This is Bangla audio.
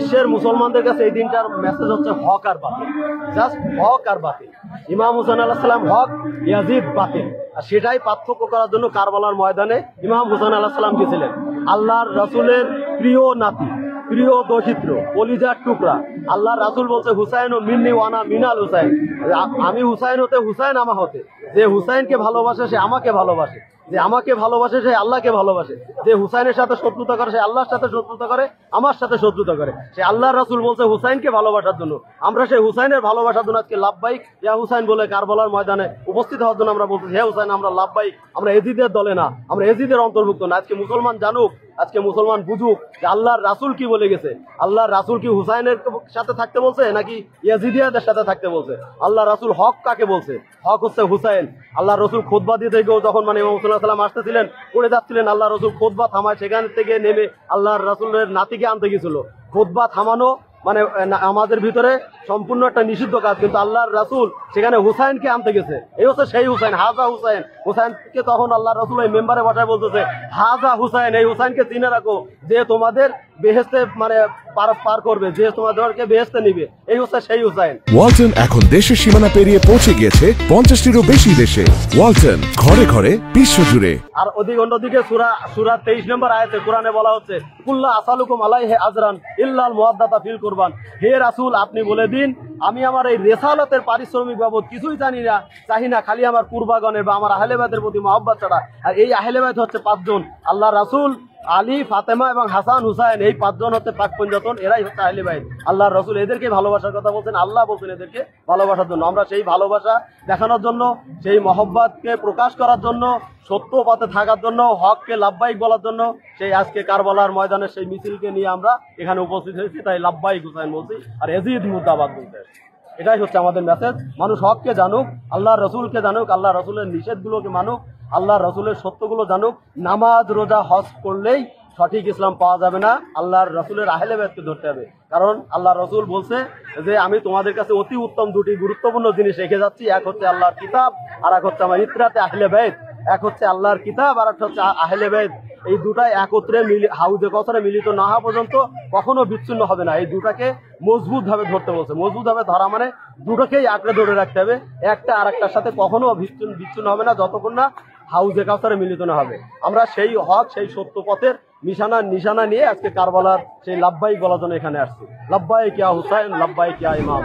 বিশ্বের মুসলমানদের কাছে এই দিনটার মেসেজ হচ্ছে হক আর বাতিল, জাস্ট হক আর বাতিল। ইমাম হুসাইন আলাইহিস সালাম হক, ইয়াজিদ বাতিল। আর সেটাই পার্থক্য করার জন্য কারবালার ময়দানে ইমাম হুসাইন আলাইহিস সালাম গেছিলেন। আল্লাহর রাসূলের প্রিয় নাতি, প্রিয় দৌহিত্র, কলিজার টুকরা। আল্লাহ রাসূল বলছে হুসাইন ও মিন্নি ওয়ানা মিনাল হুসাইন, আমি হুসাইন হতে, হুসাইন আমা হতে। যে হুসাইনকে ভালোবাসে সে আমাকে ভালোবাসে, যে আমাকে ভালোবাসে সে আল্লাহকে ভালোবাসে, যে হুসাইনের সাথে শত্রুতা করে সে আল্লাহর সাথে শত্রুতা করে, আমার সাথে শত্রুতা করে। সে আল্লাহর রাসূল বলছে হুসাইনকে ভালোবাসার জন্য। আমরা সেই হুসাইনের ভালোবাসার জন্য আজকে লাব্বাইক ইয়া হুসাইন বলে কারবালার ময়দানে উপস্থিত হওয়ার জন্য আমরা বলছি, হে হুসাইন আমরা লাব্বাইক, আমরা এজিদের দলে না, আমরা এজিদের অন্তর্ভুক্ত না। আজকে মুসলমান জানুক, আজকে মুসলমান বুঝুক যে আল্লাহর রাসূল কি বলে গেছে। আল্লাহর রাসূল কি হুসাইনের সাথে থাকতে বলছে নাকি ইয়াজিদিয়াদের সাথে থাকতে বলছে? আল্লাহ রাসূল হক কাকে বলছে? হক হচ্ছে হুসাইন। আল্লাহ রসুল খুতবা দিতে গিয়েও যখন ইমাম হুসাইন আলাইহিস সালাম আসতেছিলেন, পড়ে যাচ্ছিলেন, আল্লাহ রসুল খুতবা থামায় সেখান থেকে নেমে আল্লাহর রাসূলের নাতিকে আনতে গেছিল। খুতবা থামানো মানে আমাদের ভিতরে সম্পূর্ণ একটা নিষিদ্ধ কাজ, কিন্তু আল্লাহর রাসূল সেখানে হুসাইনকে আনতে গেছে। এই হচ্ছে সেই হুসাইন, হাজা হুসাইন। হুসাইনকে তখন আল্লাহর রাসূল এই মেম্বারে বসায় বলতেছে, হাজা হুসাইন, এই হুসাইনকে চিনে রাখো, যে তোমাদের বেহেশতে মানে পার করবে, যে তোমাদেরকে বেহেশতে নিবে। এই হচ্ছে সেই হুসাইন। ওয়ালটন এখন দেশের সীমানা পেরিয়ে পৌঁছে গিয়েছে 50টিরও বেশি দেশে। ওয়ালটন, ঘরে ঘরে বিশ্বজুড়ে। আর অন্যদিকে সূরা 23 নম্বর আয়াতে কোরআনে বলা হচ্ছে, কুল্লা আসালুকুম আলাইহি আজরান ইল্লাল মুওয়াদ্দাতা ফিল কুরবান। হে রাসূল আপনি বলে দিন, আমি আমার এই রিসালাতের পারিশ্রমিক বাবদ কিছুই চাহি না, খালি আমার কুরবাগণের বা আমার আহলে বাইতের প্রতি মহব্বত ছাড়া। আর এই আহলে বাইত হচ্ছে 5 জন। আল্লাহ রাসূল, আলী, ফাতেমা এবং হাসান হুসাইন, এই 5 জন হচ্ছে পাক পঞ্জাতন, এরাই হচ্ছে আহলে বাইত। আল্লাহর রাসূল এদেরকে ভালোবাসার কথা বলছেন, আল্লাহ বলছেন এদেরকে ভালোবাসার জন্য। আমরা সেই ভালোবাসা দেখানোর জন্য, সেই মহব্বতকে প্রকাশ করার জন্য, সত্য পথে থাকার জন্য, হককে লাব্বাইক বলার জন্য সেই আজকে কারবালার ময়দানে সেই মিছিলকে নিয়ে আমরা এখানে উপস্থিত হয়েছি। তাই লাব্বাইক হুসাইন বলছি আর এজিদ মুর্দাবাদ বলতে। এটাই হচ্ছে আমাদের মেসেজ। মানুষ হককে জানুক, আল্লাহর রাসূলকে জানুক, আল্লাহর রাসূলের নিষেধগুলোকে মানুক, আল্লাহর রাসূলের সত্যগুলো জানুক। নামাজ, রোজা, হজ করলেই সঠিক ইসলাম পাওয়া যাবে না, আল্লাহর রাসূলের আহলে বাইতকে ধরতে হবে। কারণ আল্লাহর রাসূল বলছে যে আমি তোমাদের কাছে অতি উত্তম 2টি গুরুত্বপূর্ণ জিনিস রেখে যাচ্ছি, এক হচ্ছে আল্লাহর কিতাব আর এক হচ্ছে আমার ইত্রাতে আহলে বাইত। এক হচ্ছে আল্লাহর কিতাব আর একটা হচ্ছে আহলে বাইত। এই দুটাই একত্রে হাউজে কাউসারে মিলিত না হওয়া পর্যন্ত কখনো বিচ্ছিন্ন হবে না। এই দুটাকে মজবুত ভাবে ধরতে বলছে। মজবুত ভাবে ধরা মানে দুটোকেই আঁকড়ে ধরে রাখতে হবে, একটা আর একটার সাথে কখনো বিচ্ছিন্ন হবে না যতক্ষণ না হাউজে কাউসারে মিলিত না হবে। আমরা সেই হক, সেই সত্য পথের নিশানা নিয়ে আজকে কারবালার সেই লাব্বাইক বলার জন্য এখানে আসছি। লাব্বাইক ইয়া হুসাইন, লাব্বাইক ইয়া ইমাম।